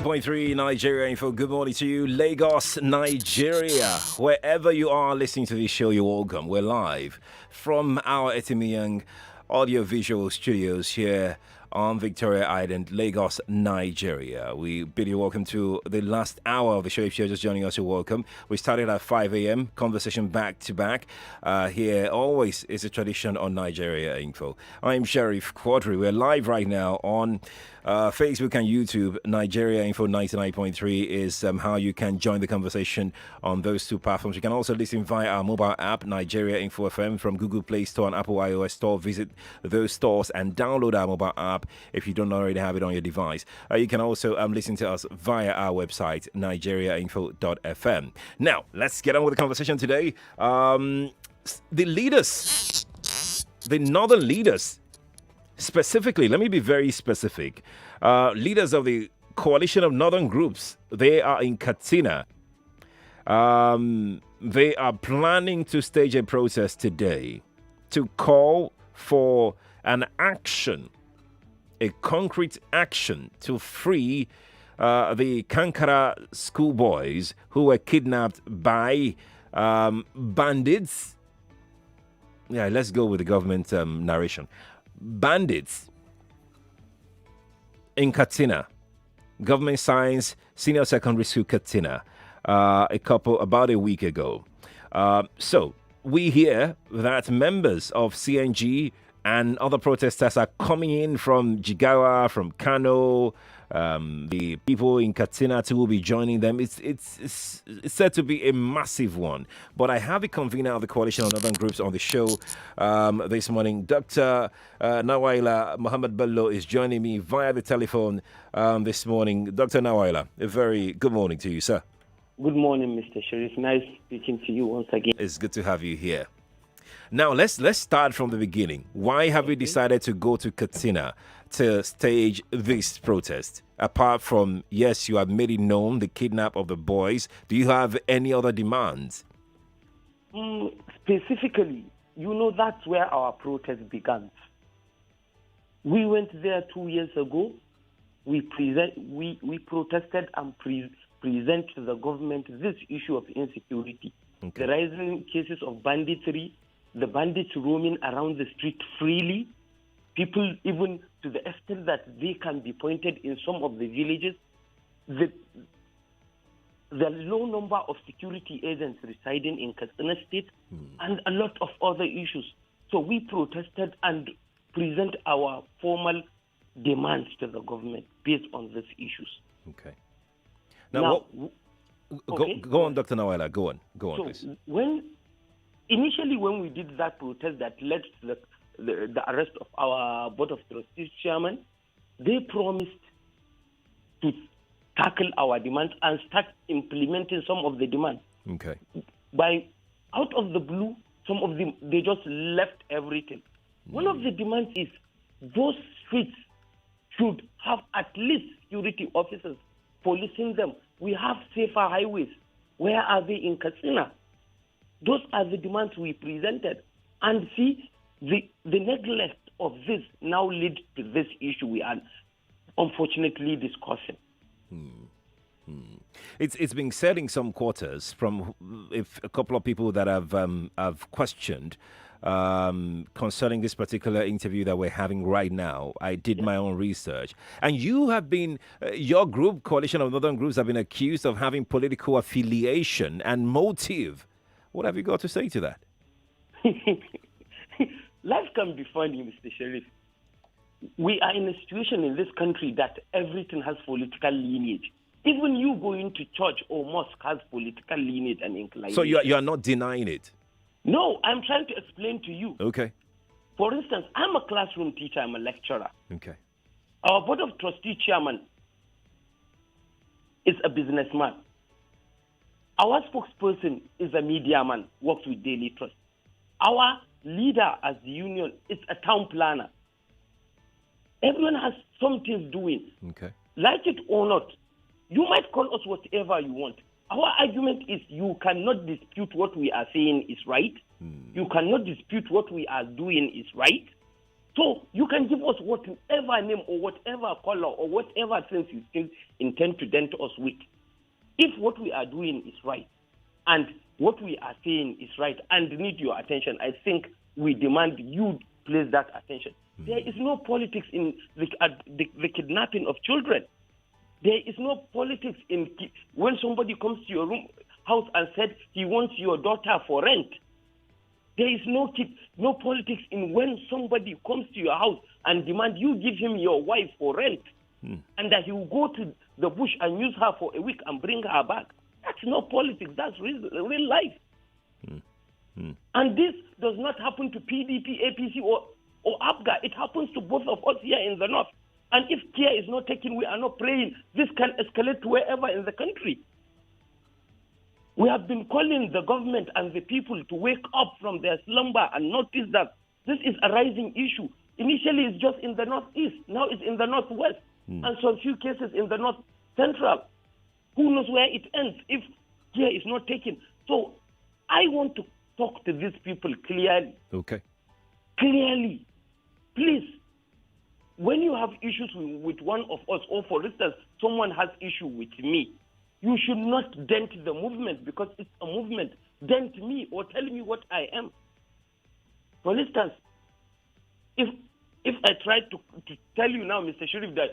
99.3 Nigeria Info. Good morning to you, Lagos, Nigeria. Wherever you are listening to this show, you're welcome. We're live from our Etimiyang audio-visual studios here on Victoria Island, Lagos, Nigeria. We bid you welcome to the last hour of the show. If you're just joining us, you're welcome. We started at 5 a.m., conversation back to back. Here, always is a tradition on Nigeria Info. I'm Sheriff Quadry. We're live right now on Facebook and YouTube. Nigeria Info 99.3 is how you can join the conversation on those two platforms. You can also listen via our mobile app, Nigeria Info FM, from Google Play Store and Apple iOS Store. Visit those stores and download our mobile app if you don't already have it on your device. You can also listen to us via our website, nigeriainfo.fm. Now, let's get on with the conversation today. The leaders, the northern leaders, specifically, let me be very specific. Leaders of the coalition of northern groups, they are in Katsina. They are planning to stage a protest today to call for an action, a concrete action to free the Kankara schoolboys who were kidnapped by bandits. Yeah, let's go with the government narration. Bandits in Katsina, Government Science Senior Secondary School, Katsina, about a week ago. So we hear that members of CNG and other protesters are coming in from Jigawa, from Kano. The people in Katsina too will be joining them. It's said to be a massive one. But I have the convener of the coalition of northern groups on the show this morning. Dr. Nawaila Muhammed is joining me via the telephone this morning. Dr. Nawaila, a very good morning to you, sir. Good morning, Mr. Sharif. Nice speaking to you once again. It's good to have you here. Now, let's start from the beginning. Why have you decided to go to Katsina to stage this protest? Apart from, yes, you have made it known, the kidnap of the boys, do you have any other demands? Specifically, that's where our protest began. We went there 2 years ago. We protested and present to the government this issue of insecurity. Okay. The rising cases of banditry, the bandits roaming around the street freely, people even to the extent that they can be pointed in some of the villages, the low number of security agents residing in Katsina State, and a lot of other issues. So we protested and present our formal demands to the government based on these issues. Okay. Now go on, Dr. Nawaila. Go on, please. Initially, when we did that protest that led to the arrest of our Board of Trustees chairman, they promised to tackle our demands and start implementing some of the demands. Okay. Out of the blue, some of them, they just left everything. One of the demands is those streets should have at least security officers policing them. We have safer highways. Where are they in Katsina? Those are the demands we presented. And see, the neglect of this now leads to this issue we are unfortunately discussing. It's been said in some quarters from a couple of people that have questioned concerning this particular interview that we're having right now. I did my own research. And you have been, your group, Coalition of Northern Groups, have been accused of having political affiliation and motive. What have you got to say to that? Life can be funny, Mr. Sharif. We are in a situation in this country that everything has political lineage. Even you going to church or mosque has political lineage and inclination. So you are not denying it? No, I'm trying to explain to you. Okay. For instance, I'm a classroom teacher, I'm a lecturer. Okay. Our Board of Trustee chairman is a businessman. Our spokesperson is a media man, works with Daily Trust. Our leader as the union is a town planner. Everyone has something doing. Okay. Like it or not, you might call us whatever you want. Our argument is you cannot dispute what we are saying is right. You cannot dispute what we are doing is right. So you can give us whatever name or whatever color or whatever sense you still intend to dent us with. If what we are doing is right and what we are saying is right and need your attention, I think we demand you place that attention. There is no politics in the kidnapping of children. There is no politics in when somebody comes to your house and said he wants your daughter for rent. There is no politics in when somebody comes to your house and demand you give him your wife for rent, and that he will go to the bush and use her for a week and bring her back. That's no politics. That's real life. And this does not happen to PDP, APC, or APGA. It happens to both of us here in the north. And if care is not taken, we are not praying, this can escalate to wherever in the country. We have been calling the government and the people to wake up from their slumber and notice that this is a rising issue. Initially, it's just in the northeast. Now it's in the northwest. And some few cases in the north central. Who knows where it ends if care is not taken? So I want to talk to these people clearly. Okay. Clearly. Please, when you have issues with one of us, or for instance, someone has issue with me, you should not dent the movement because it's a movement. Dent me or tell me what I am. For instance, if I try to tell you now, Mr. Sharif, that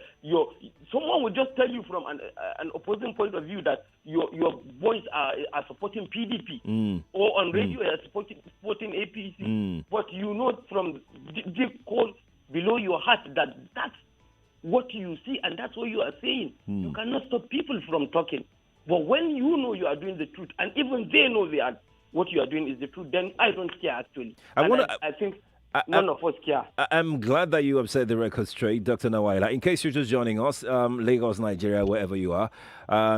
someone would just tell you from an opposing point of view that your boys are supporting PDP or on radio are supporting APC, but you know from deep core below your heart that that's what you see and that's what you are saying. You cannot stop people from talking. But when you know you are doing the truth, and even they know what you are doing is the truth, then I don't care actually. I think none of us care. I'm glad that you have set the record straight, Dr. Nawaila. In case you're just joining us, Lagos, Nigeria, wherever you are,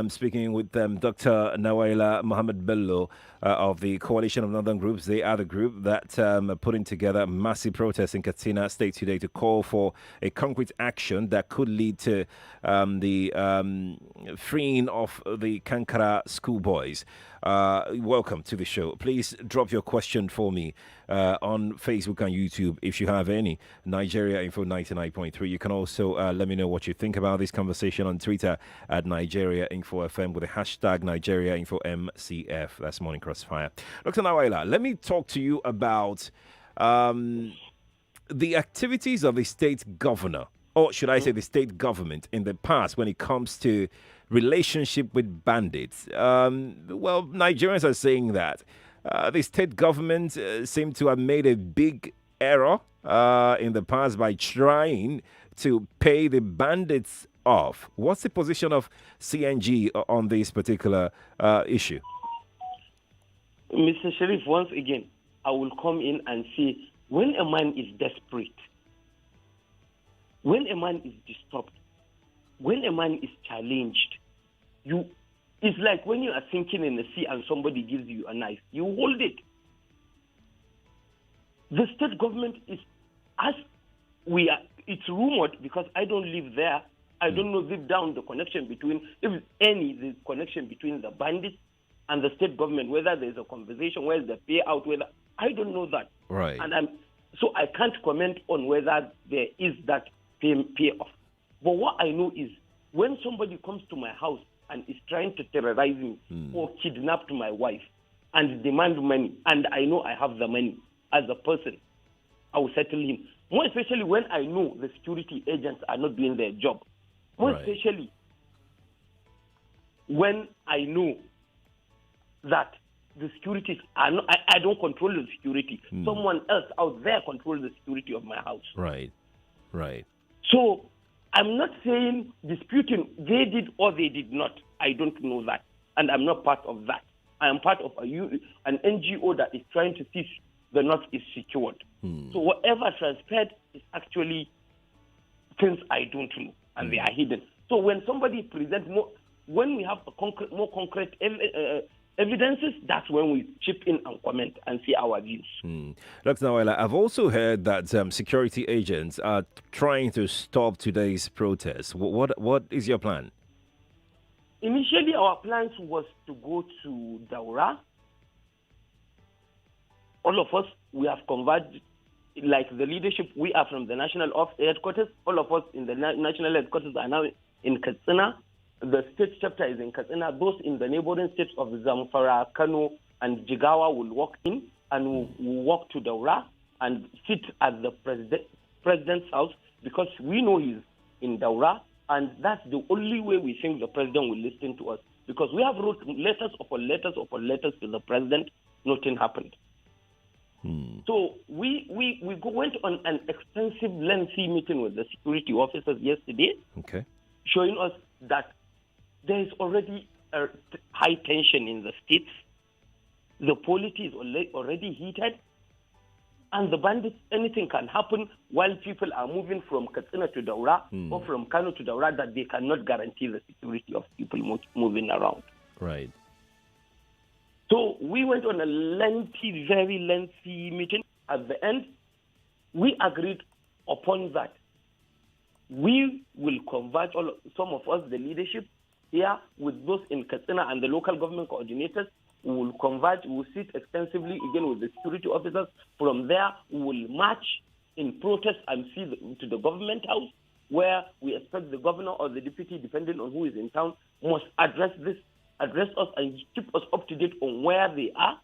speaking with Dr. Nawaila Muhammed Bello of the Coalition of Northern Groups. They are the group that are putting together a massive protest in Katsina State today to call for a concrete action that could lead to the freeing of the Kankara schoolboys. Welcome to the show. Please drop your question for me on Facebook and YouTube if you have any. Nigeria Info 99.3. You can also let me know what you think about this conversation on Twitter at Nigeria Info FM with the hashtag Nigeria Info MCF. That's Morning Crossfire. Dr. Nawaila, let me talk to you about the activities of the state governor, or should I say the state government in the past when it comes to relationship with bandits. Well, Nigerians are saying that the state government seem to have made a big error in the past by trying to pay the bandits off. What's the position of CNG on this particular issue? Mr. Sharif, once again, I will come in and say, when a man is desperate, when a man is disturbed, when a man is challenged, it's like when you are sinking in the sea and somebody gives you a knife, you hold it. The state government is, it's rumored, because I don't live there, I don't know deep down the connection between, if any, the connection between the bandits and the state government, whether there's a conversation, whether the payout, whether, I don't know that. Right. And so I can't comment on whether there is that payoff. But what I know is, when somebody comes to my house and is trying to terrorize me or kidnap my wife and demand money, and I know I have the money as a person, I will settle him. More especially when I know the security agents are not doing their job. More especially when I know that the securities are not, I don't control the security. Someone else out there controls the security of my house. Right. So I'm not saying disputing they did or they did not. I don't know that. And I'm not part of that. I am part of an NGO that is trying to see the North is secured. So whatever transpired is actually things I don't know, and they are hidden. So when somebody presents more, when we have more concrete evidences, that's when we chip in and comment and see our views. Dr. Nawaila, I've also heard that security agents are trying to stop today's protest. What is your plan? Initially, our plans was to go to Daura. All of us, we have converged like the leadership, we are from the national headquarters. All of us in the national headquarters are now in Katsina. The state chapter is in Katsina. Those in the neighboring states of Zamfara, Kano, and Jigawa will walk in and will walk to Daura and sit at the president's house, because we know he's in Daura, and that's the only way we think the president will listen to us. Because we have wrote letters upon letters upon letters to the president, nothing happened. So we went on an extensive, lengthy meeting with the security officers yesterday, showing us that there is already a high tension in the states. The polity is already heated, and the bandits, anything can happen while people are moving from Katsina to Daura or from Kano to Daura, that they cannot guarantee the security of people moving around. Right. So we went on a lengthy, very lengthy meeting. At the end, we agreed upon that. We will converge some of us, the leadership here, with those in Katsina and the local government coordinators. We will converge. We will sit extensively again with the security officers. From there, we will march in protest and see to the government house, where we expect the governor or the deputy, depending on who is in town, must address us and keep us up to date on where they are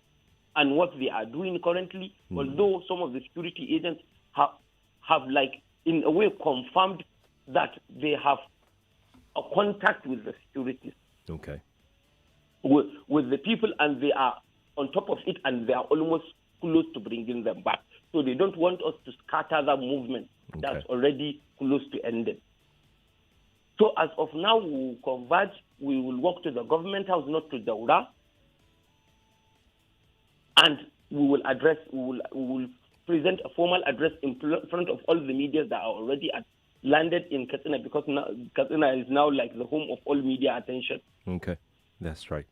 and what they are doing currently. Although some of the security agents have like, in a way, confirmed that they have a contact with the securities. Okay. With the people, and they are on top of it, and they are almost close to bringing them back. So they don't want us to scatter that movement that's already close to ending. So as of now, we will converge. We will walk to the government house, not to Daura, and we will present a formal address in front of all the media that are already landed in Katsina, because Katsina is now like the home of all media attention. Okay. That's right.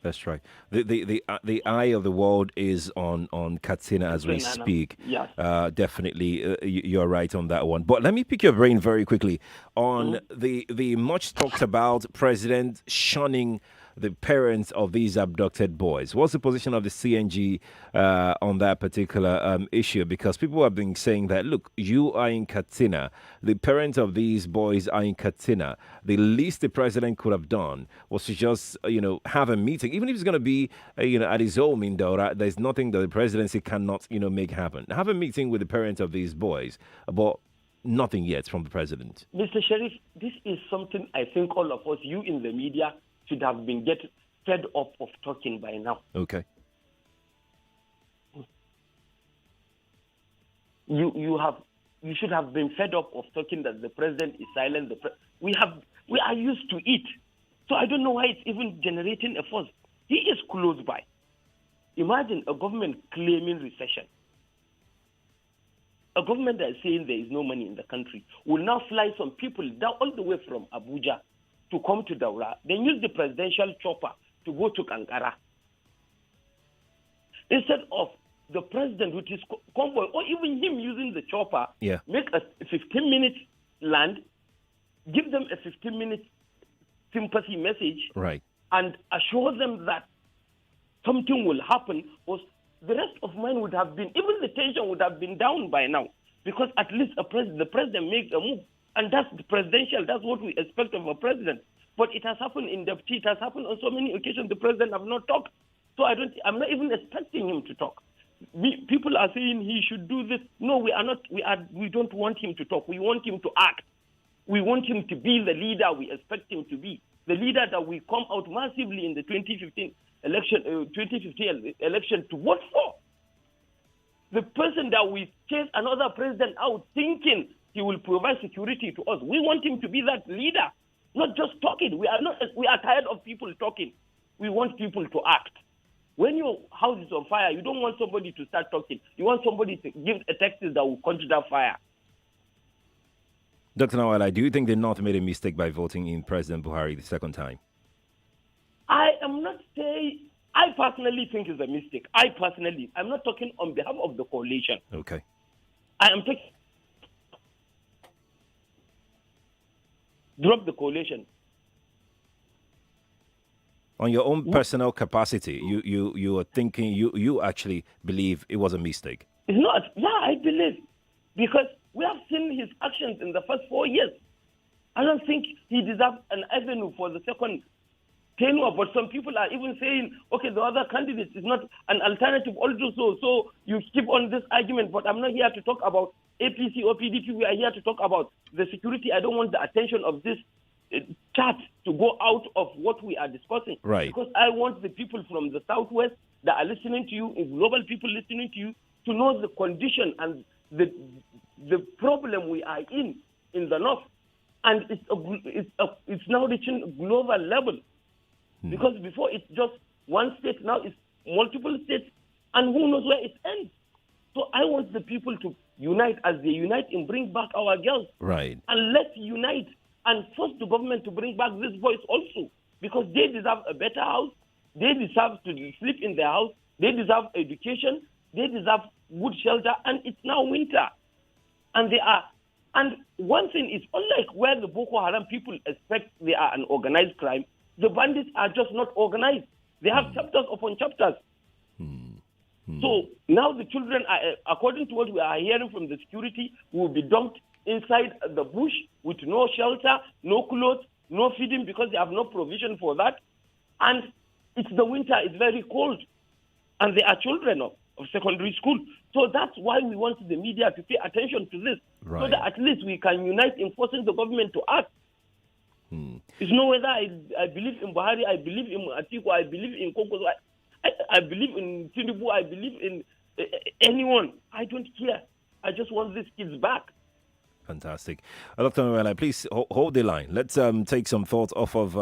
That's right. The eye of the world is on Katsina as we speak. Yes. Definitely, you're right on that one. But let me pick your brain very quickly on the much talked about president shunning the parents of these abducted boys. What's the position of the CNG on that particular issue? Because people have been saying that, look, you are in Katsina. The parents of these boys are in Katsina. The least the president could have done was to just, have a meeting. Even if it's going to be, at his home in Daura, there's nothing that the presidency cannot, make happen. Have a meeting with the parents of these boys, but nothing yet from the president. Mr. Sheriff, this is something I think all of us, you in the media, should have been fed up of talking by now. Okay. You should have been fed up of talking that the president is silent. We are used to it. So I don't know why it's even generating a fuss. He is close by. Imagine a government claiming recession. A government that is saying there is no money in the country will now fly some people down all the way from Abuja to come to Daura, then use the presidential chopper to go to Kankara. Instead of the president with his convoy, or even him using the chopper, make a 15-minute land, give them a 15-minute sympathy message, right, and assure them that something will happen, or the rest of mine would have been, even the tension would have been down by now, because at least the president makes a move. And that's the presidential. That's what we expect of a president. But it has happened in depth. It has happened on so many occasions. The president have not talked. So I'm not even expecting him to talk. People are saying he should do this. No, we are not. We don't want him to talk. We want him to act. We want him to be the leader we expect him to be. The leader that we come out massively in the 2015 election to vote for. The person that we chase another president out thinking he will provide security to us. We want him to be that leader, not just talking. We are tired of people talking. We want people to act. When your house is on fire, you don't want somebody to start talking. You want somebody to give a text that will quench that fire. Dr. Nawaila, do you think the North made a mistake by voting in President Buhari the second time? I am not saying. I personally think it's a mistake. I'm not talking on behalf of the coalition. Okay. I am talking. Drop the coalition. On your own personal capacity, you are thinking, you actually believe it was a mistake. It's not. Yeah, I believe. Because we have seen his actions in the first 4 years. I don't think he deserves an avenue for the second tenure, but some people are even saying, okay, the other candidate is not an alternative also. So you keep on this argument, but I'm not here to talk about APC or PDP. We are here to talk about the security. I don't want the attention of this chat to go out of what we are discussing. Right. Because I want the people from the Southwest that are listening to you, global people listening to you, to know the condition and the problem we are in the North. And it's now reaching a global level. Because before it's just one state, now it's multiple states, and who knows where it ends. So I want the people to unite as they unite and bring back our girls. Right. And let's unite and force the government to bring back this voice also, because they deserve a better house, they deserve to sleep in their house, they deserve education, they deserve good shelter, and it's now winter. And one thing is, unlike where the Boko Haram people expect they are an organized crime, the bandits are just not organized. They have chapters upon chapters. So now the children, are, according to what we are hearing from the security, will be dumped inside the bush with no shelter, no clothes, no feeding, because they have no provision for that. And it's the winter, it's very cold. And they are children of secondary school. So that's why we want the media to pay attention to this. Right. So that at least we can unite in forcing the government to act. It's no whether I believe in Buhari, I believe in Atiku, I believe in Kokos, I believe in Tinubu, I believe in anyone. I don't care. I just want these kids back. Fantastic. Dr. Nawaila, please hold the line. Let's take some thoughts off of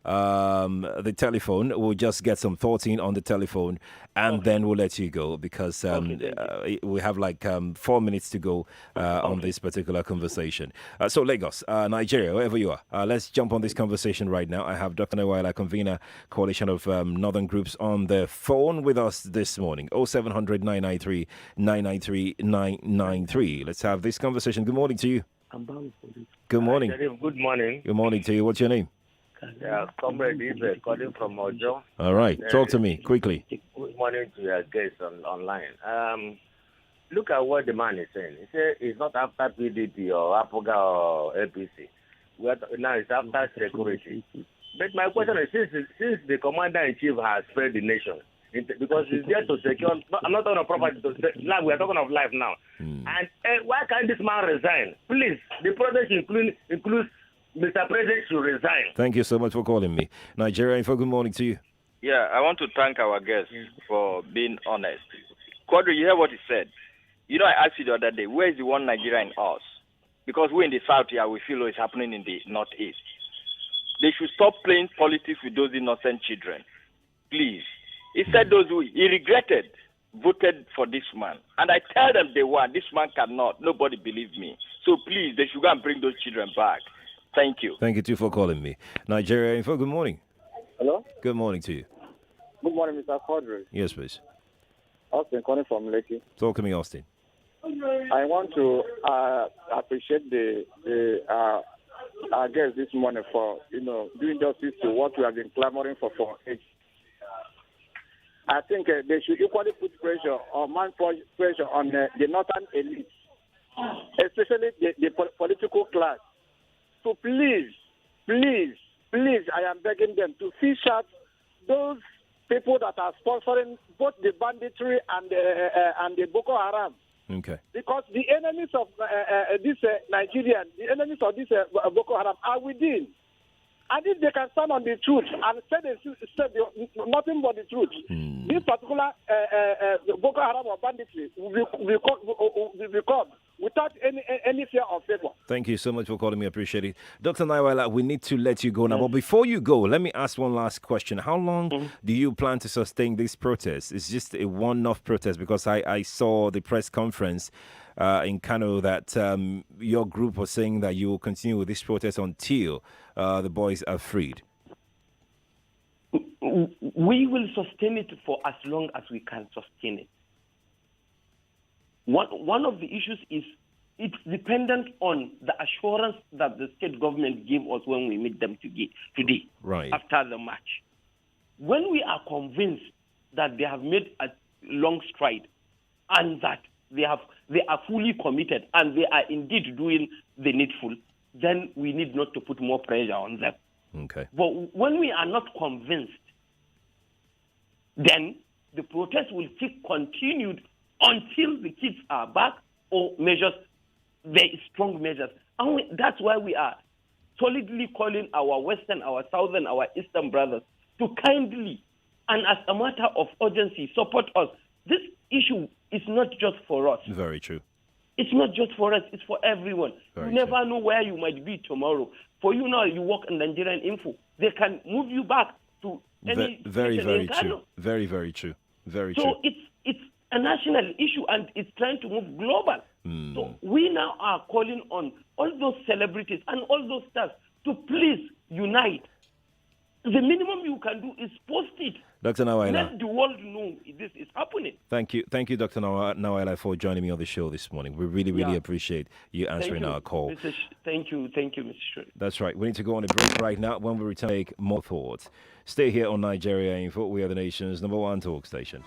the telephone. We'll just get some thoughts in on the telephone, and then we'll let you go, because we have like 4 minutes to go on this particular conversation. So Lagos, Nigeria, wherever you are, let's jump on this conversation right now. I have Dr. Nawaila, convener, coalition of northern groups, on the phone with us this morning. 0700 993 993 993. Let's have this conversation. Good morning to you. Good morning. Good morning. Good morning to you. What's your name? Yeah, Comrade is calling from Ojo. All right. Talk to me quickly. Good morning to your guests online. Look at what the man is saying. He said it's not after PDP or APOGA or APC. Now it's after security. But my question is, since the commander-in-chief has failed the nation, because he's there to secure, I'm not talking of property, life, we are talking of life now. And why can't this man resign? Please, the project includes Mr. President should resign. Thank you so much for calling me. Nigeria Info, good morning to you. Yeah, I want to thank our guest for being honest. Quadry, you hear what he said? You know, I asked you the other day, where is the one Nigeria in us? Because we're in the south here, we feel it's happening in the northeast. They should stop playing politics with those innocent children. Please. He said he regretted, voted for this man. And I tell them this man cannot. Nobody believed me. So please, they should go and bring those children back. Thank you. Thank you too for calling me. Nigeria Info, good morning. Hello? Good morning to you. Good morning, Mr. Quadry. Yes, please. Austin calling from Lekki. Talk to me, Austin. I want to appreciate our guests this morning for, doing justice to what we have been clamoring for ages. I think they should equally put pressure or pressure on the northern elite, especially the political class. So please, I am begging them to fish out those people that are sponsoring both the banditry and the Boko Haram. Okay. Because the enemies of this Nigerian, the enemies of this Boko Haram are within. And if they can stand on the truth and say nothing but the truth, this particular Boko Haram or banditry will be caught without any fear of favor. Thank you so much for calling me. I appreciate it. Dr. Nawaila, we need to let you go now. But before you go, let me ask one last question. How long do you plan to sustain this protest? It's just a one-off protest, because I saw the press conference in Kano that your group was saying that you will continue with this protest until the boys are freed. We will sustain it for as long as we can sustain it. One of the issues is it's dependent on the assurance that the state government gave us when we meet them today, right, after the march. When we are convinced that they have made a long stride and that they are fully committed and they are indeed doing the needful, then we need not to put more pressure on them. Okay. But when we are not convinced, then the protest will keep continued until the kids are back or measures, very strong measures. And that's why we are solidly calling our Western, our Southern, our Eastern brothers to kindly and as a matter of urgency support us. This issue is not just for us. Very true. It's not just for us, it's for everyone. You never know where you might be tomorrow. For you now, you work in Nigerian Info. They can move you back to any very true. Very true. Very true. So it's a national issue and it's trying to move global. So we now are calling on all those celebrities and all those stars to please unite. The minimum you can do is post it. Dr. Nawaila. Let the world know this is happening. Thank you, Dr. Nawaila, for joining me on the show this morning. We really appreciate you answering our call. Thank you, Mr. Shuri. That's right. We need to go on a break right now. When we return, make more thoughts. Stay here on Nigeria Info. We are the nation's #1 talk station.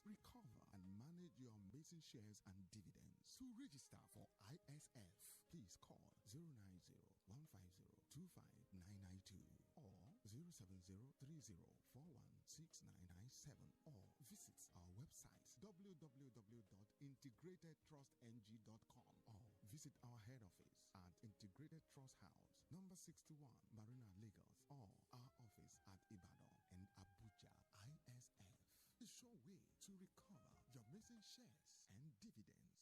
Recover and manage your amazing shares and dividends. To register for ISF, please call 090-150-25992 or 070-3041-6997 or visit our website www.integratedtrustng.com or visit our head office at Integrated Trust House, number 61, Marina, Lagos, or our office at Ibadan and Abuja. ISF, the sure way to recover your missing shares and dividends.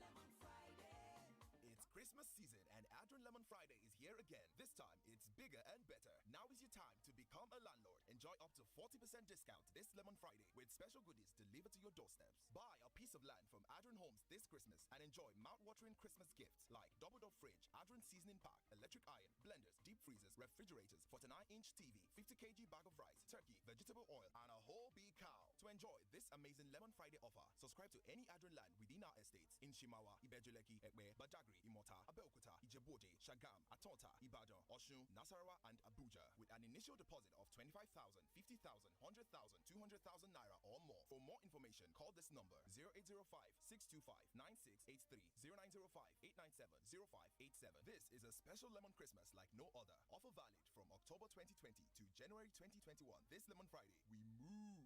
Lemon Friday. It's Christmas season and Adron Lemon Friday is here again. This time, it's bigger and better. Now is your time to become a landlord. Enjoy up to 40% discount this Lemon Friday with special goodies delivered to your doorsteps. Buy a piece of land from Adron Homes this Christmas and enjoy mouth-watering Christmas gifts like double-door fridge, Adron seasoning pack, electric iron, blenders, deep freezers, refrigerators, 49-inch TV, 50 kg bag of rice, turkey, vegetable oil, and a whole big cow. To enjoy this amazing Lemon Friday offer, subscribe to any Adron land within our estates in Shimawa, Ibejuleki, Ekwe, Badagry, Imota, Abeokuta, Ijebuode, Shagam, Atonta, Ibadan, Oshun, Nasarawa, and Abuja with an initial deposit of 25,000, 50,000, 100,000, 200,000 naira or more. For more information, call this number 0805-625-9683, 0905-897-0587. This is a special Lemon Christmas like no other. Offer valid from October 2020 to January 2021. This Lemon Friday, we move.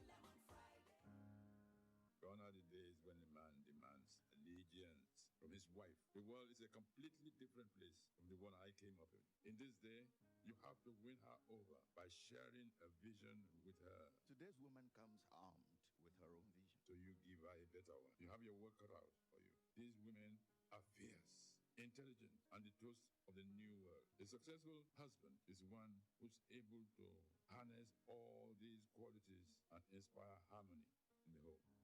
Lemon Friday. Gone are the days when a man demands from his wife. The world is a completely different place from the one I came up in. In this day, you have to win her over by sharing a vision with her. Today's woman comes armed with her own vision. So you give her a better one. You have your work cut out for you. These women are fierce, intelligent, and the toast of the new world. A successful husband is one who's able to harness all these qualities and inspire harmony in the home.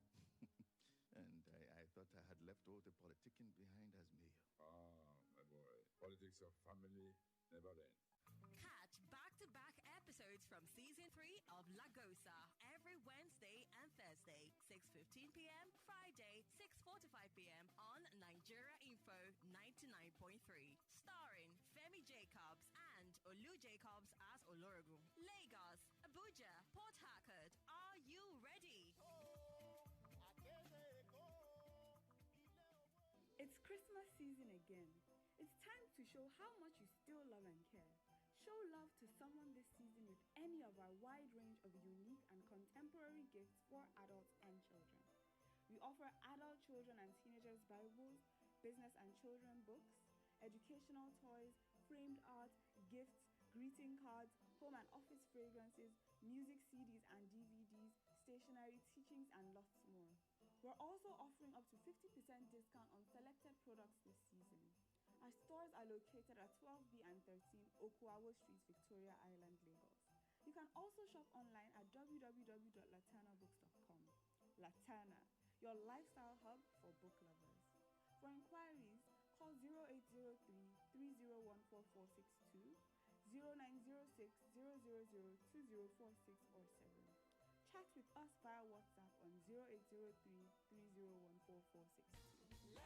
And I thought I had left all the politicking behind as mayor. Ah, my boy. Politics of family never ends. Catch back-to-back episodes from Season 3 of Lagosa every Wednesday and Thursday, 6:15 p.m., Friday, 6:45 p.m. on Nigeria Info 99.3. Starring Femi Jacobs and Olu Jacobs as Olorogun. Lagos, Abuja, Port Harcourt. Are you ready? It's Christmas season again. It's time to show how much you still love and care. Show love to someone this season with any of our wide range of unique and contemporary gifts for adults and children. We offer adult, children, and teenagers Bibles, business and children books, educational toys, framed art, gifts, greeting cards, home and office fragrances, music CDs and DVDs, stationery, teachings, and lots more. We're also offering up to 50% discount on selected products this season. Our stores are located at 12B and 13 Okuawo Street, Victoria Island, Lagos. You can also shop online at www.latanabooks.com. Latana, your lifestyle hub for book lovers. For inquiries, call 0803-30144462, 0906-000-2046 or 7. Chat with us via WhatsApp on 0803-30144462.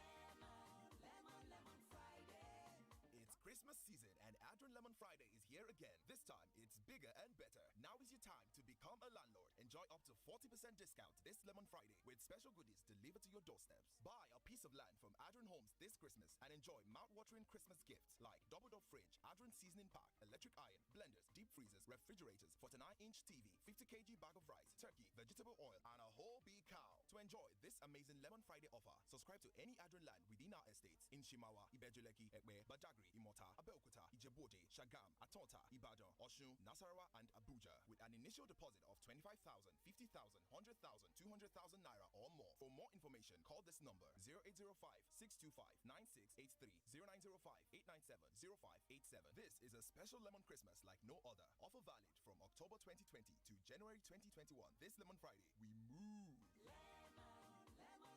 Lemon Friday. It's Christmas season and Adron Lemon Friday is here again. This time, it's bigger and better. Now is your time to become a landlord. Enjoy up to 40% discount this Lemon Friday with special goodies delivered to your doorsteps. Buy a piece of land from Adron Homes this Christmas and enjoy mouth-watering Christmas gifts like double-door fridge, Adron seasoning pack, electric iron, blenders, deep freezers, refrigerators, 49-inch TV, 50 kg bag of rice, turkey, vegetable oil, and a whole big cow. To enjoy this amazing Lemon Friday offer, subscribe to any Adron land within our estates in Shimawa, Ibejuleki, Ekwe, Badagry, Imota, Abeokuta, Ijebode, Shagam, Atonta, Ibadan, Oshun, Nasarawa, and Abuja with an initial deposit of 25,000, 50,000, 100,000, 200,000 naira or more. For more information, call this number 0805-625-9683, 0905-897-0587. This is a special Lemon Christmas like no other. Offer valid from October 2020 to January 2021. This Lemon Friday, we move.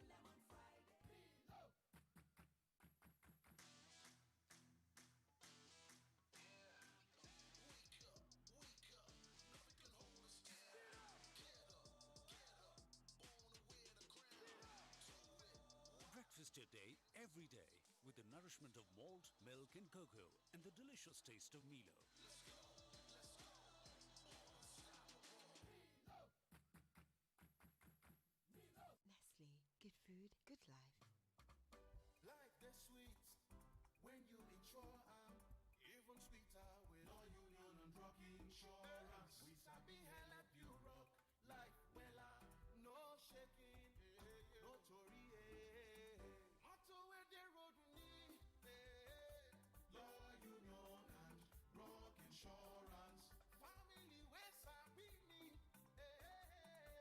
Lemon Friday. Reload. Breakfast your day every day with the nourishment of malt, milk, and cocoa, and the delicious taste of Milo. Nestle, good food, good life. Life gets sweet when you insure even sweeter with all union and rock insurance. We sabi help you rock life wella, no shaking, no tori. Auto where the road we need, law union and rock insurance. Family where sabi me,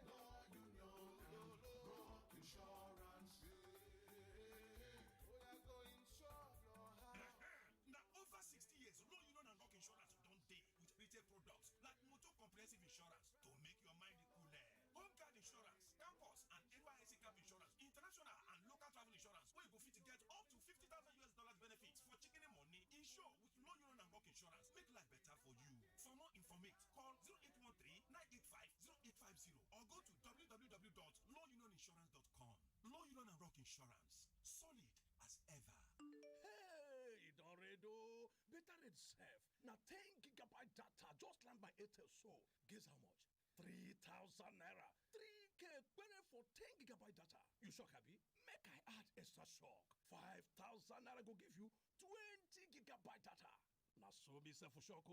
law union and rock insurance. We are going to insure your house. Now, over 60 years, Law Union and Rock Insurance don't deal with retail products like Motor Comprehensive Insurance to make your mind cool. Home Card Insurance, Campus and NYSC Cap Insurance, International and Local Travel Insurance, where you go fit to get up to $50,000 benefits for chicken money. Insure with Law Union and Rock Insurance. Make life better for you. For more information, call 0813-985-0850 or go to www.lawunioninsurance.com. Law Union and Rock Insurance. Solid as ever. Hey, Doredo. Better itself. Now 10 gigabyte data just land by Airtel so. Guess how much? 3,000 naira. 3K for 10 gigabyte data. You shock, Abi? Make I add extra shock. 5,000 naira go give you 20 gigabyte data. Now so be self for shock.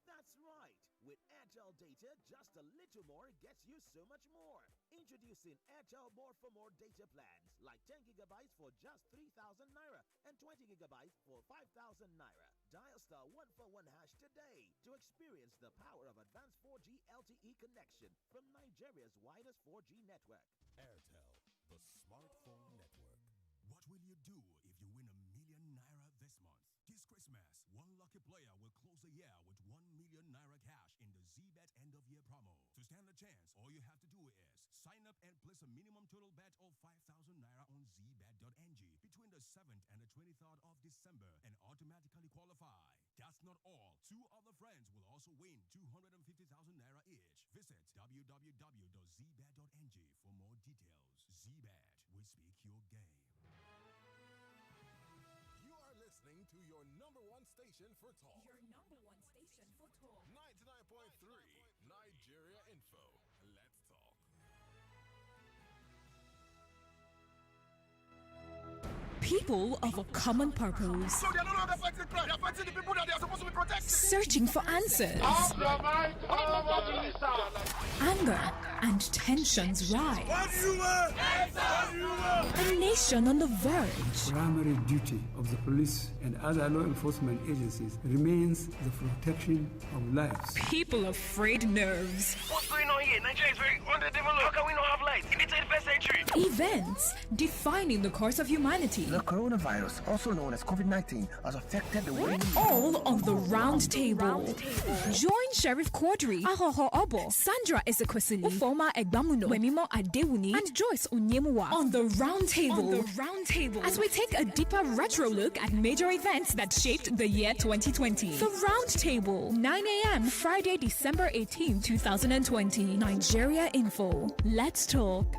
That's right. With Airtel Airtel data, just a little more gets you so much more. Introducing Airtel More for More data plans, like 10 gigabytes for just 3,000 naira and 20 gigabytes for 5,000 naira. Dial star 141 hash today to experience the power of advanced 4G LTE connection from Nigeria's widest 4G network. Airtel, the smartphone network. What will you do if you win ₦1 million this month? This Christmas, one lucky player will close the year with ₦1 million cash in the ZBet end of year promo. To stand a chance, all you have to do is sign up and place a minimum total bet of ₦5,000 on zbet.ng between the 7th and the 23rd of December and automatically qualify. That's not all. 2 other friends will also win ₦250,000 each. Visit www.zbet.ng for more details. ZBet, we speak your game. You are listening to your number one station for talk. Your number one station for talk. 99.3 Nigeria Info. Let's talk. People of a common purpose. So they're no longer fighting crime. They're fighting the people that they are supposed to be protecting. Searching for answers. Anger and tensions rise. A nation on the verge. Primary duty of the police and other law enforcement agencies remains the protection of lives. People of frayed nerves. What's going on here? Nigeria is very underdeveloped. How can we not have lights in the 21st century? Events defining the course of humanity. The coronavirus, also known as COVID-19, has affected the way all on the round table. Join Sheriff Quadry, Ahoho Obo, Sandra Ezekwesili, Ufoma Egbamuno, Wemimo Adewuni, and Joyce Onyemuwa on the round table. As we take a deeper retro look at major events that shaped the year 2020. The round table, 9 a.m. Friday, December 18, 2020. Nigeria Info. Let's talk.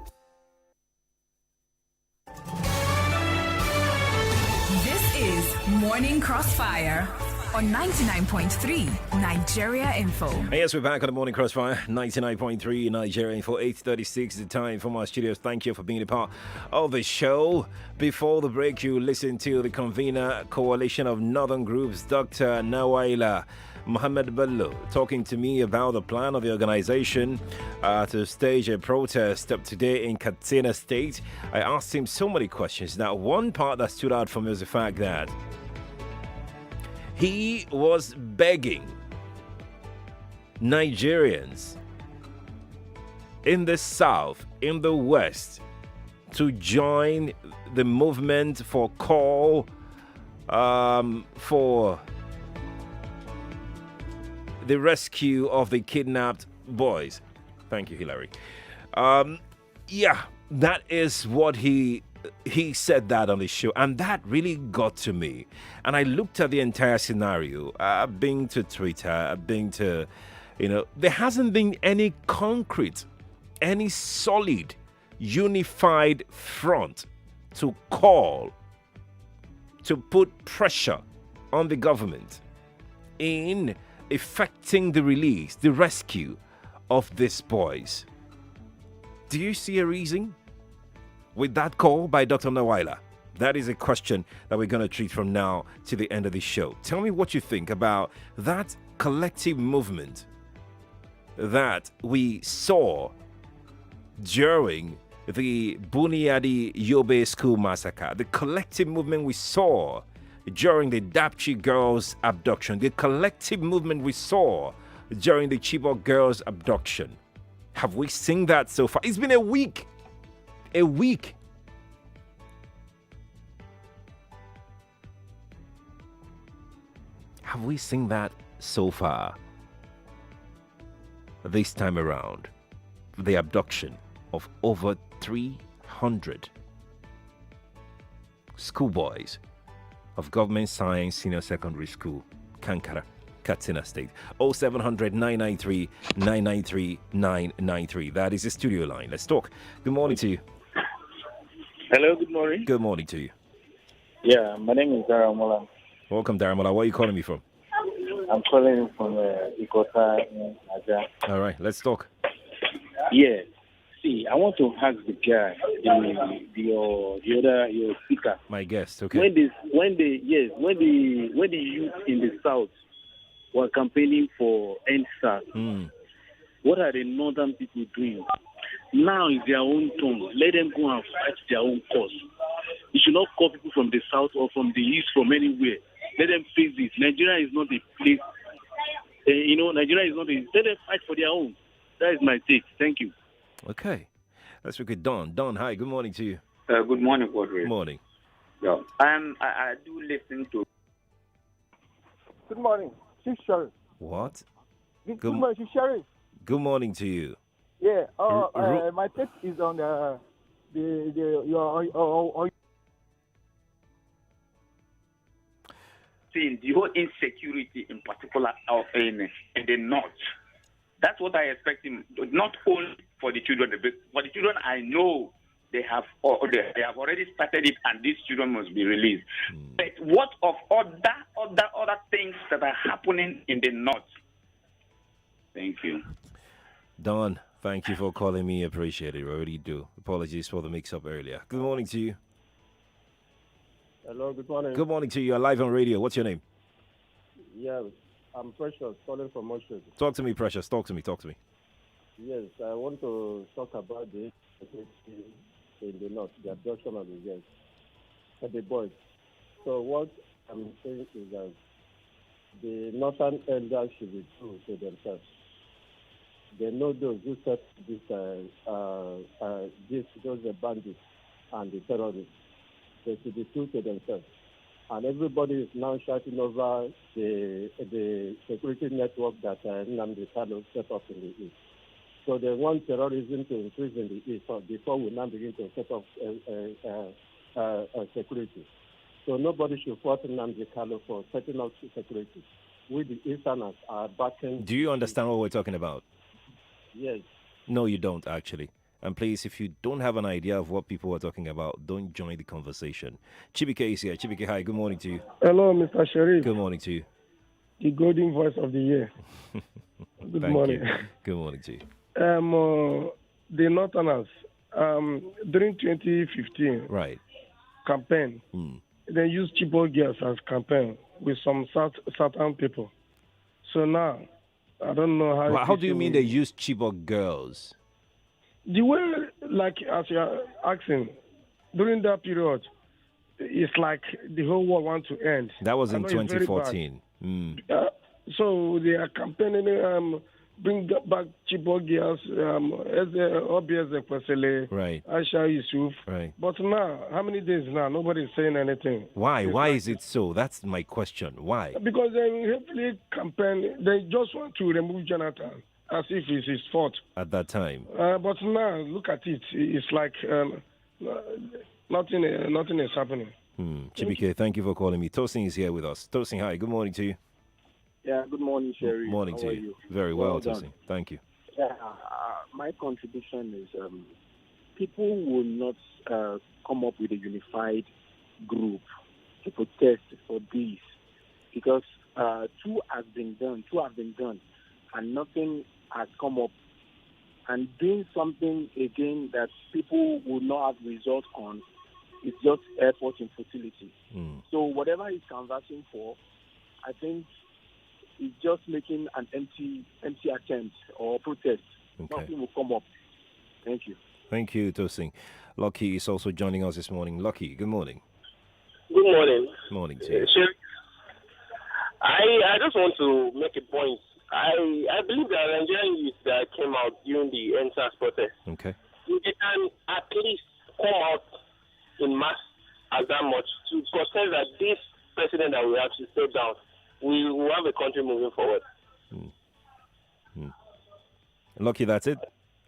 This is Morning Crossfire on 99.3 Nigeria Info. And yes, we're back on the Morning Crossfire, 99.3 Nigeria Info, 8:36 the time from our studios. Thank you for being a part of the show. Before the break, you listened to the convener coalition of northern groups, Dr. Nawaila Muhammed talking to me about the plan of the organization to stage a protest today in Katsina State. I asked him so many questions. Now, one part that stood out for me was the fact that he was begging Nigerians in the South, in the West, to join the movement for call for the rescue of the kidnapped boys. Thank you, Hillary. Yeah, that is what he said that on the show, and that really got to me. And I looked at the entire scenario. I've been to Twitter, I've been to, there hasn't been any concrete, any solid, unified front to call, to put pressure on the government in effecting the release, the rescue of these boys. Do you see a reason with that call by Dr. Nawaila? That is a question that we're going to treat from now to the end of the show. Tell me what you think about that collective movement that we saw during the Buniadi Yobe school massacre, the collective movement we saw during the Dapchi girls' abduction, the collective movement we saw during the Chibok girls' abduction. Have we seen that so far? It's been a week. A week. Have we seen that so far? This time around, the abduction of over 300 schoolboys of Government Science Senior Secondary School, Kankara, Katsina State. 0700 993 993 993. That is the studio line. Let's talk. Good morning to you. Hello, good morning. Good morning to you. Yeah, my name is Daramola. Welcome, Daramola. Where are you calling me from? I'm calling from Ikota in Aja. All right, let's talk. Yeah. See, I want to ask the guy, your speaker. My guest, okay. When the youth in the South were campaigning for NSAS, What are the northern people doing? Now is their own turn. Let them go and fight their own cause. You should not call people from the south or from the east, from anywhere. Let them face it. Nigeria is not a place. Nigeria is not a... Let them fight for their own. That is my take. Thank you. Okay. Let's look at Don. Don, hi. Good morning to you. Good morning, Quadry. Morning. Yeah. I do listen to... Good morning. Chief Sheriff. What? Good morning, Chief Sheriff. Good morning to you. Yeah. My take is on your seeing the whole insecurity in particular in the north. That's what I expect him, not only for the children, but for the children I know they have already started it and these children must be released. But what of other things that are happening in the north? Thank you. Don, thank you for calling me. Appreciate it. I really do. Apologies for the mix-up earlier. Good morning to you. Hello, good morning. Good morning to you. You're live on radio. What's your name? Yes, I'm Precious, calling from Motion. Talk to me, Precious. Talk to me. Yes, I want to talk about the in the north, the abduction of the girls, the boys. So what I'm saying is that the northern elders should be true to themselves. They know those who set those bandits and the terrorists. They should be true to themselves. And everybody is now shouting over the security network that Nnamdi Kanu set up in the east. So they want terrorism to increase in the east before we now begin to set up security. So nobody should fault Nnamdi Kanu for setting up security. We, the Easterners, are backing... Do you understand what we're talking about? Yes. No, you don't, actually. And please, if you don't have an idea of what people are talking about, don't join the conversation. Chibike is here. Chibike, hi. Good morning to you. Hello, Mr. Sharif. Good morning to you. The golden voice of the year. Good morning. You. Good morning to you. The Northerners, during 2015 campaign, they used Chibok girls as campaign with some Southern people. So now, I don't know how... Well, how do you mean they use Chibok girls? The way, like, as you're asking, during that period, it's like the whole world wants to end. That was in 2014. So they are campaigning, bring back Chibok girls, Obieze Kwesele, Aisha Yusuf. But now, how many days now? Nobody's saying anything. Why? Why is it so? That's my question. Why? Because they heavily campaign. They just want to remove Jonathan as if it's his fault. At that time. But now, look at it. It's like nothing is happening. Chibike, thank you for calling me. Tosin is here with us. Tosin, hi. Good morning to you. Yeah, good morning, Sherry. Morning to you. Very well, Tosin. Thank you. Yeah, my contribution is people will not come up with a unified group to protest for this because two have been done, and nothing has come up. And doing something again that people will not have result on is just effort in futility. So whatever he's canvassing for, I think is just making an empty attempt or protest. Okay. Nothing will come up. Thank you. Thank you, Tosin. Lucky is also joining us this morning. Lucky, good morning. Good morning. Morning to you. I just want to make a point. I believe that Nigerian youth that came out during the NSAS protest, okay, they can at least come out in mass as that much to protest that this president that we have to step down. We will have a country moving forward. Lucky, that's it?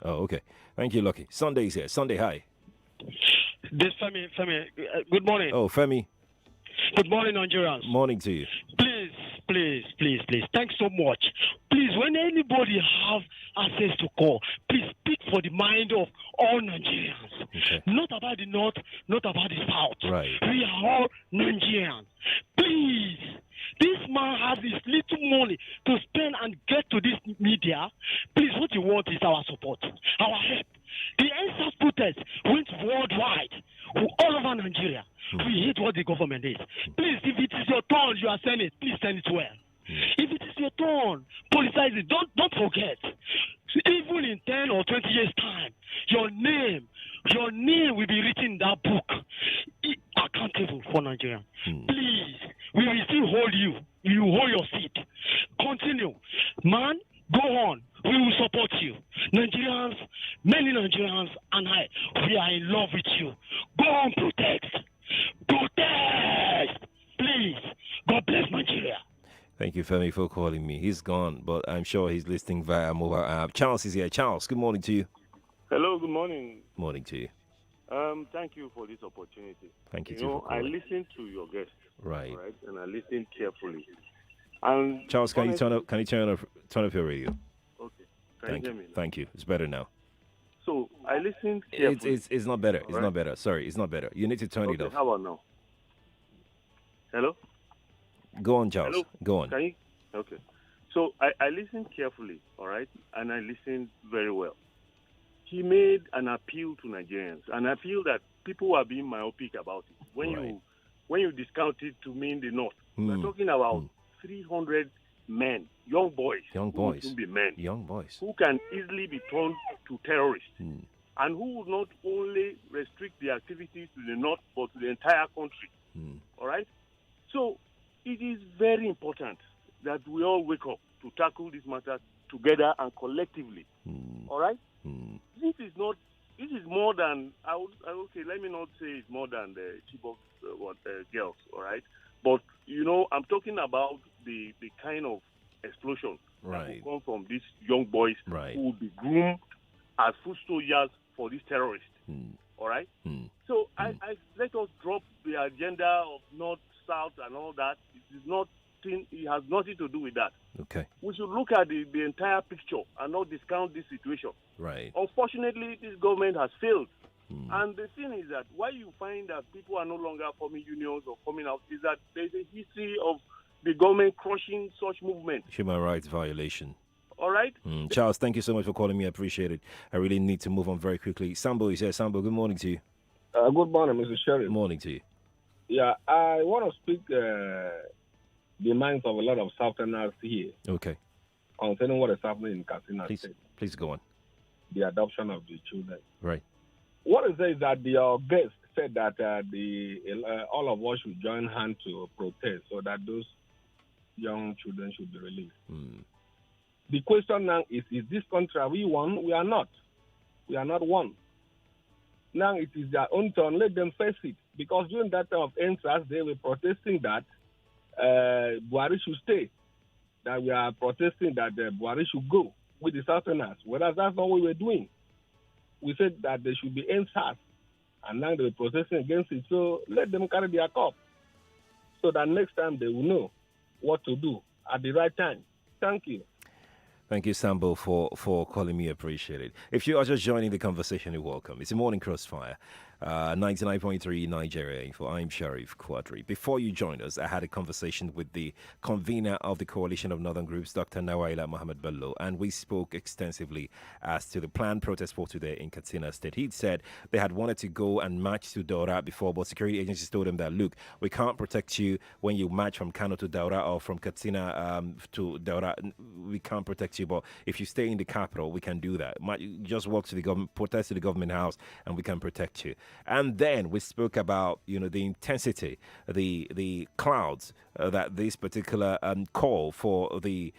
Oh, okay. Thank you, Lucky. Sunday's here. Sunday, hi. This Femi, good morning. Oh, Femi. Good morning, Nigerians. Morning to you. Please. Thanks so much. Please, when anybody have access to call, please speak for the mind of all Nigerians. Okay. Not about the North, not about the South. Right. We are all Nigerians. Please. This man has this little money to spend and get to this media. Please, what you want is our support, our help. The NSAS protest went worldwide, all over Nigeria. We hate what the government is. Please, if it is your turn, you are saying it, please send it well. If it is your turn, politicize it. Don't forget. Even in 10 or 20 years' time, your name will be written in that book, accountable for Nigeria. Please, we will still hold you. You hold your seat. Continue. Man, go on. We will support you. Nigerians, many Nigerians, and I, we are in love with you. Go on, protest. Protest! Please. God bless Nigeria. Thank you, Femi, for calling me. He's gone, but I'm sure he's listening via mobile app. Charles is here. Charles, good morning to you. Hello, good morning. Morning to you. Thank you for this opportunity. Thank you, You too, know, for I calling. listened to your guest, Right. all right, and I listened carefully. And Charles, can you honestly- turn up your radio? Okay. Can Thank you you. hear me now? Thank you. It's better now. So I listened carefully. It's not better. It's All not right. better. Sorry, it's not better. You need to turn it Okay, off. how about now? Hello? Go on, Charles. Hello? Go on. Can you? Okay. So I listened carefully, all right, and I listened very well. He made an appeal to Nigerians, and I feel that people are being myopic about it. When you discount it to mean the North, we're talking about 300 men, young boys, Young who would boys. soon be men, Young boys. who can easily be turned to terrorists, and who would not only restrict their activities to the North, but to the entire country. All right? So it is very important that we all wake up to tackle this matter together and collectively. All right? This is more than, okay, let me not say it's more than the Chibok girls, all right? But, you know, I'm talking about the kind of explosion that will come from these young boys who will be groomed as foot soldiers for these terrorists. All right? So I let us drop the agenda of North, South, and all that. It has nothing to do with that. Okay. We should look at the entire picture and not discount this situation. Right. Unfortunately, this government has failed. And the thing is that why you find that people are no longer forming unions or coming out is that there's a history of the government crushing such movements. Human rights violation. All right? Charles, thank you so much for calling me. I appreciate it. I really need to move on very quickly. Sambo is here. Sambo, good morning to you. Good morning, Mr. Sheriff. Morning to you. Yeah, I want to speak the minds of a lot of Southerners here Okay. concerning what is happening in Katsina State, Please go on. the adoption of the children. Right. What is it that your guest said that all of us should join hands to protest so that those young children should be released? The question now is this country, are we one? We are not. We are not one. Now it is their own turn. Let them face it. Because during that time of NSAS, they were protesting that Buhari should stay. That we are protesting that Buhari should go with the Southerners. Whereas that's not what we were doing. We said that there should be NSAS. And now they were protesting against it. So let them carry their cup. So that next time they will know what to do at the right time. Thank you. Thank you, Sambo, for calling me. Appreciate it. If you are just joining the conversation, you're welcome. It's a morning crossfire. 99.3 Nigeria Info. I'm Sheriff Quadry. Before you joined us, I had a conversation with the convener of the Coalition of Northern Groups, Dr. Nawaila Muhammed, and we spoke extensively as to the planned protest for today in Katsina State. He'd said they had wanted to go and march to Daura before, but security agencies told them that, look, we can't protect you when you march from Kano to Daura or from Katsina to Daura. We can't protect you, but if you stay in the capital, we can do that. Just walk to the government, protest to the government house, and we can protect you. And then we spoke about, the intensity, the clouds that this particular call for the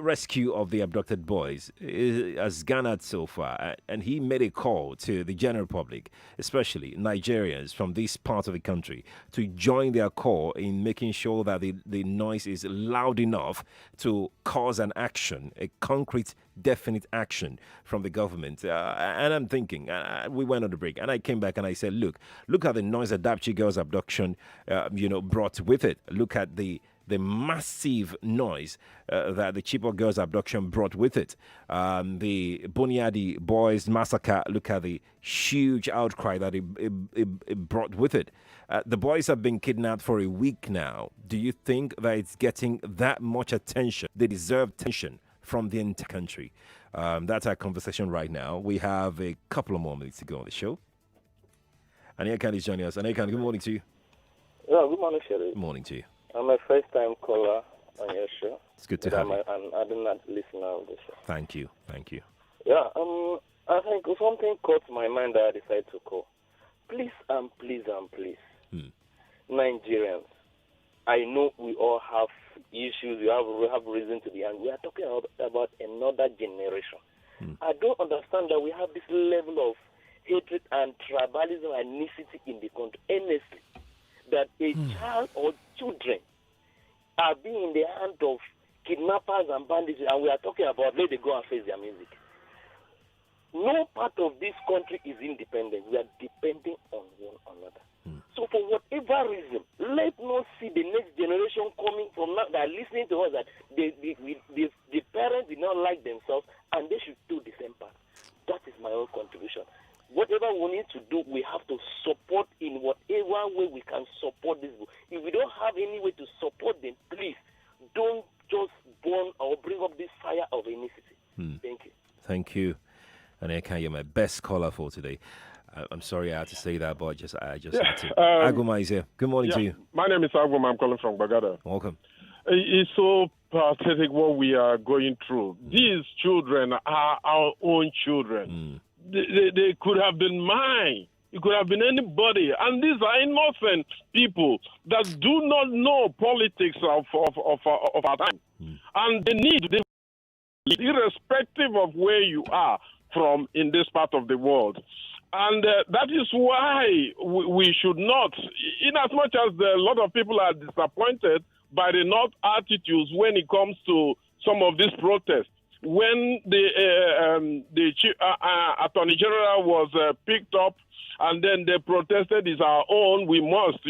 rescue of the abducted boys has garnered so far. And he made a call to the general public, especially Nigerians from this part of the country, to join their call in making sure that the noise is loud enough to cause an action, a concrete, definite action from the government. And I'm thinking, we went on the break, and I came back and I said, look at the noise that Dapchi Girls abduction, brought with it. Look at the massive noise that the Chibok Girls abduction brought with it. The Bunyadi Boys massacre, look at the huge outcry that it brought with it. The boys have been kidnapped for a week now. Do you think that it's getting that much attention? They deserve attention from the entire country. That's our conversation right now. We have a couple of more minutes to go on the show. Aniakan is joining us. Aniakan, good morning to you. Yeah, good morning, Sherry. Good morning to you. I'm a first-time caller, on your show. It's good to have you. I'm an ardent listener of the show. Thank you. Thank you. Yeah, I think something caught my mind that I decided to call. Please and please and please, Nigerians, I know we all have issues, we have reason to be angry. We are talking about another generation. I don't understand that we have this level of hatred and tribalism and ethnicity in the country. Honestly, that a child or children are being in the hand of kidnappers and bandits, and we are talking about let them go and face their music. No part of this country is independent. We are depending on one another. So for whatever reason, let not see the next generation coming from now that are listening to us that the parents did not like themselves and they should do the same path. That is my own contribution. Whatever we need to do, we have to support in whatever way we can support this book. If we don't have any way to support them, please don't just burn or bring up this fire of ethnicity. Thank you. Thank you. And Eka, you're my best caller for today. I'm sorry I had to say that, but I just had to. Aguma is here. Good morning to you. My name is Aguma. I'm calling from Bagada. Welcome. It's so pathetic what we are going through. These children are our own children. They could have been mine. It could have been anybody. And these are innocent people that do not know politics of our time. And they need, irrespective of where you are from in this part of the world. And that is why we should not, in as much as a lot of people are disappointed by the North attitudes when it comes to some of these protests. When the Attorney General was picked up and then they protested is our own, we must,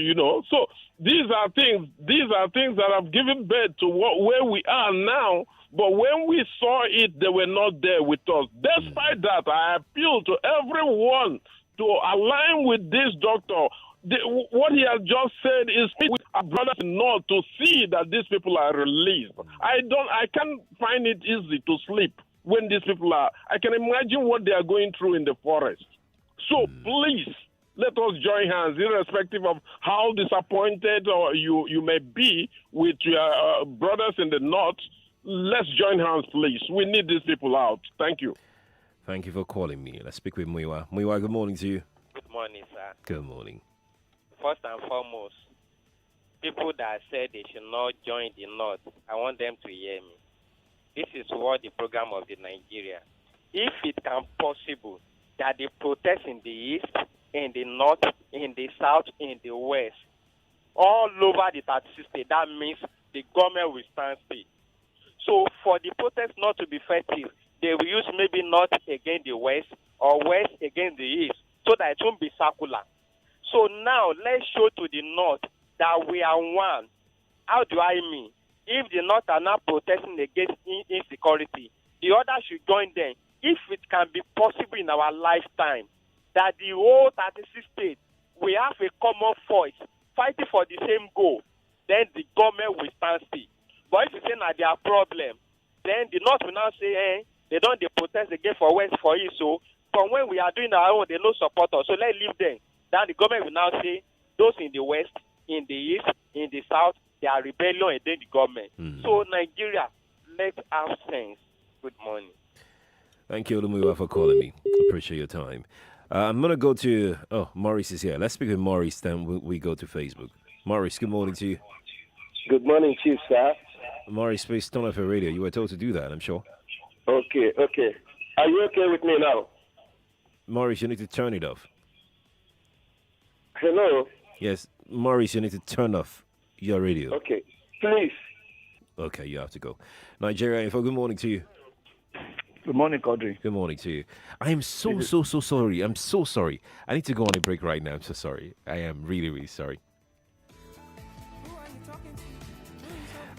So these are things that have given birth to where we are now. But when we saw it, they were not there with us. Despite that, I appeal to everyone to align with this doctor. What he has just said is with our brothers not to see that these people are released. I can't find it easy to sleep when these people are. I can imagine what they are going through in the forest. So please, let us join hands, irrespective of how disappointed or you may be with your brothers in the north. Let's join hands, please. We need these people out. Thank you. Thank you for calling me. Let's speak with Muiwa. Muiwa, good morning to you. Good morning, sir. Good morning. First and foremost, people that said they should not join the North, I want them to hear me. This is what the program of the Nigeria. If it can possible that the protests in the East, in the North, in the South, in the West, all over the 36 states, that means the government will stand still. So for the protest not to be effective, they will use maybe North against the West or West against the East so that it won't be circular. So now let's show to the North that we are one. How do I mean? If the North are not protesting against insecurity, the others should join them. If it can be possible in our lifetime that the whole 36 states we have a common voice fighting for the same goal, then the government will stand still. But if you say that their problem, then the North will now say, they don't protest again for West for it. So from when we are doing our own, they no support us. So let's leave them. Then the government will now say, those in the West, in the East, in the South, they are rebellion against the government. So Nigeria, let's have sense. Good morning. Thank you, Olumuyiwa, for calling me. Appreciate your time. I'm going to go to... Oh, Maurice is here. Let's speak with Maurice, then we go to Facebook. Maurice, good morning to you. Good morning, Chief, sir. Maurice, please turn off your radio. You were told to do that, I'm sure. Okay. Are you okay with me now? Maurice, you need to turn it off. Hello? Yes, Maurice, you need to turn off your radio. Okay, please. Okay, you have to go. Nigeria Info, good morning to you. Good morning, Quadry. Good morning to you. I am so sorry. I'm so sorry. I need to go on a break right now. I'm so sorry. I am really, really sorry.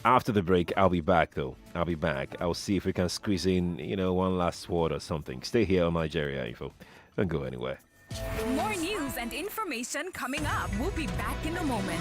After the break, I'll be back, though. I'll be back. I'll see if we can squeeze in, one last word or something. Stay here on Nigeria Info. Don't go anywhere. More news and information coming up. We'll be back in a moment.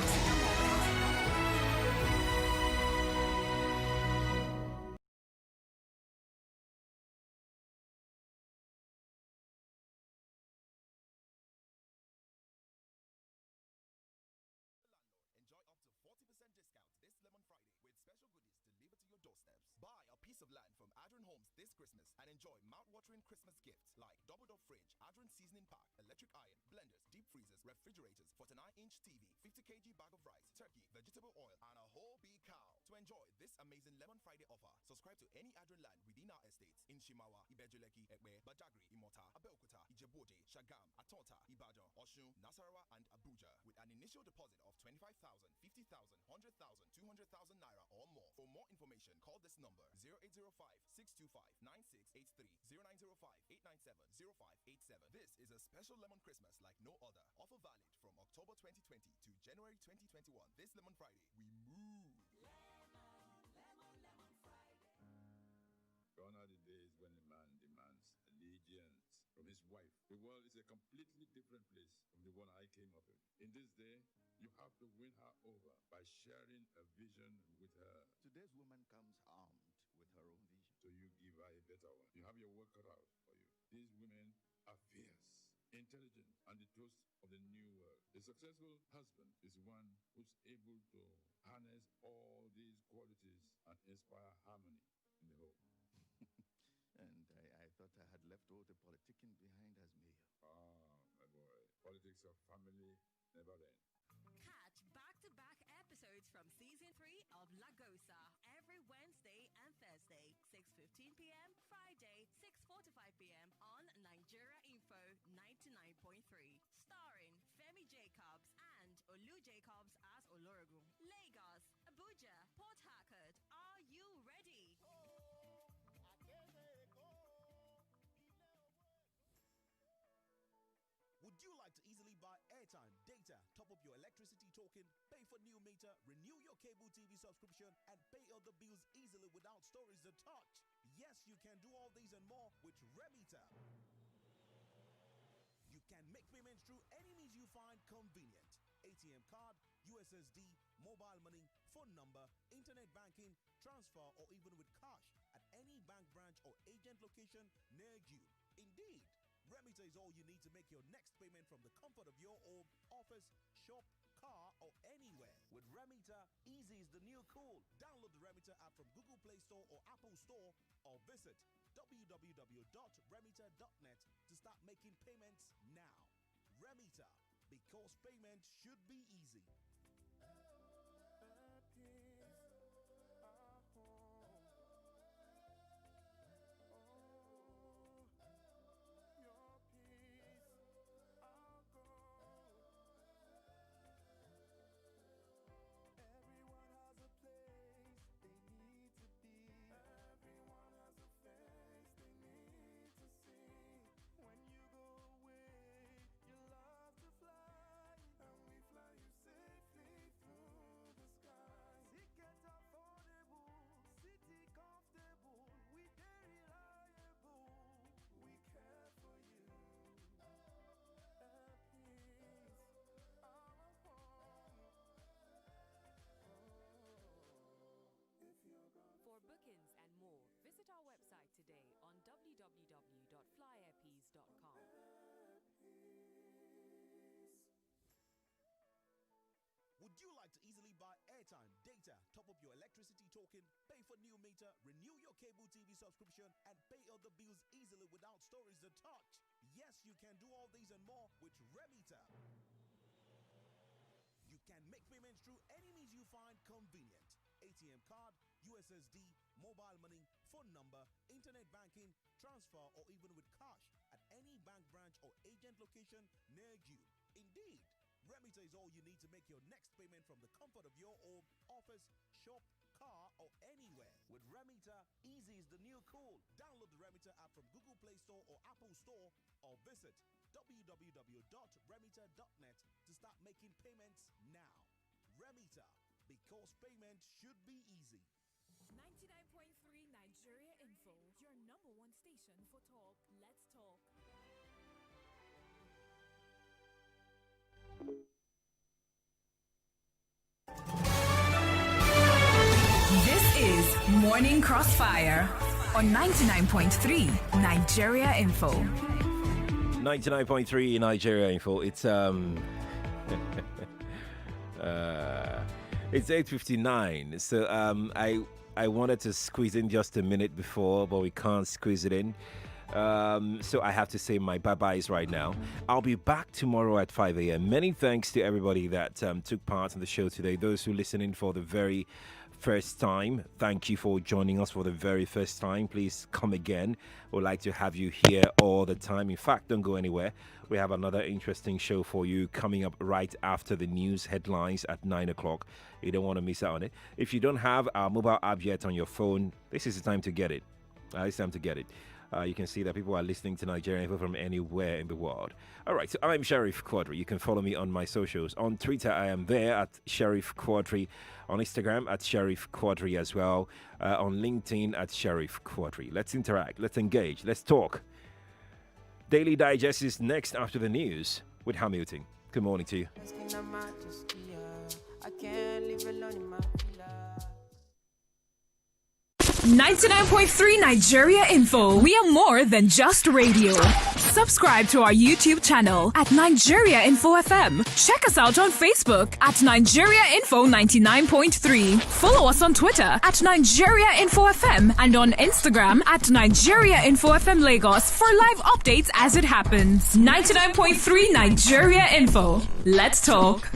Buy a piece of land from Adrian Homes this Christmas and enjoy mouth-watering Christmas gifts like double-door fridge, Adrian seasoning pack, electric iron, blenders, deep freezers, refrigerators, 49-inch TV, 50 kg bag of rice, turkey, vegetable oil, and a whole big cow. To enjoy this amazing Lemon Friday offer, subscribe to any Adrian land within our estates in Shimawa, Ibejuleki, Ekwe, Badagry, Imota, Abeokuta, Ijebu-Ode, Shagam, Atonta, Ibadan, Osun, Nasarawa, and Abuja with an initial deposit of 25,000, 50,000, 100,000, 200,000 naira or more. For more information, call this number 0805 625 9683 0905 897 0587. This is a special lemon Christmas like no other. Offer valid from October 2020 to January 2021. This Lemon Friday, we move. Lemon Friday. Gone are the days when a man demands allegiance from his wife. The world is a completely different place from the one I came up in. In this day, you have to win her over by sharing a vision with her. Today's woman comes armed with her own vision. So you give her a better one. You have your work cut out for you. These women are fierce, intelligent, and the toast of the new world. A successful husband is one who's able to harness all these qualities and inspire harmony in the home. And I thought I had left all the politicking behind as mayor. Ah, my boy. Politics of family never end. Catch back-to-back episodes from Season 3 of Lagosa every Wednesday and Thursday, 6:15 p.m., Friday, 6:45 p.m. on Nigeria Info 99.3. Starring Femi Jacobs and Olu Jacobs as Olorogun. Lagos, Abuja, Port Harcourt. Are you ready? Would you like to easily buy airtime, data, top up your electricity token, pay for new meter, renew your cable TV subscription, and pay other bills easily without storage to touch? Yes, you can do all these and more with Remita. You can make payments through any means you find convenient. ATM card, USSD, mobile money, phone number, internet banking, transfer, or even with cash at any bank branch or agent location near you. Indeed, Remita is all you need to make your next payment from the comfort of your home, office, shop, car, or anywhere. With Remita, easy is the new cool. Download the Remita app from Google Play Store or Apple Store, or visit www.remita.net to start making payments now. Remita, because payment should be easy. Everyone has a place they need to be. Everyone has a face they need to see. When you go away, you love to fly, and we fly you safely through the sky. Ticket affordable, city comfortable, we dey reliable, we care for you. At peace, our home. For bookings and more, visit our website today on www.flyairpeace.com. Would you like to easily buy airtime, data, top up your electricity token, pay for new meter, renew your cable TV subscription, and pay other bills easily without storage to touch? Yes, you can do all these and more with Remita. You can make payments through any means you find convenient. ATM card, USSD, mobile money, phone number, internet banking, transfer, or even with cash at any bank branch or agent location near you. Indeed, Remita is all you need to make your next payment from the comfort of your home, office, shop, car, or anywhere. With Remita, easy is the new cool. Download the Remita app from Google Play Store or Apple Store, or visit www.remita.net to start making payments now. Remita, because payment should be easy. 99.3 Nigeria Info, your number one station for talk. Let's talk. This is Morning Crossfire on 99.3 Nigeria Info. 99.3 Nigeria Info. It's 8:59. So I wanted to squeeze in just a minute before, but we can't squeeze it in. So I have to say my bye-byes right now. I'll be back tomorrow at 5 a.m. Many thanks to everybody that took part in the show today. Those who listen in for the very first time, thank you for joining us for the very first time. Please come again. We'd like to have you here all the time. In fact, don't go anywhere. We have another interesting show for you coming up right after the news headlines at 9 o'clock. You don't want to miss out on it. If you don't have our mobile app yet on your phone, this is the time to get it. It's time to get it. You can see that people are listening to Nigerian info from anywhere in the world. All right, so I'm Sheriff Quadry. You can follow me on my socials. On Twitter, I am there at Sheriff Quadry. On Instagram, at Sheriff Quadry as well. On LinkedIn, at Sheriff Quadry. Let's interact. Let's engage. Let's talk. Daily Digest is next after the news with Hamilton. Good morning to you. 99.3 Nigeria Info. We are more than just radio. Subscribe to our YouTube channel at Nigeria Info FM. Check us out on Facebook at Nigeria Info 99.3. Follow us on Twitter at Nigeria Info FM and on Instagram at Nigeria Info FM Lagos for live updates as it happens. 99.3 Nigeria Info. Let's talk.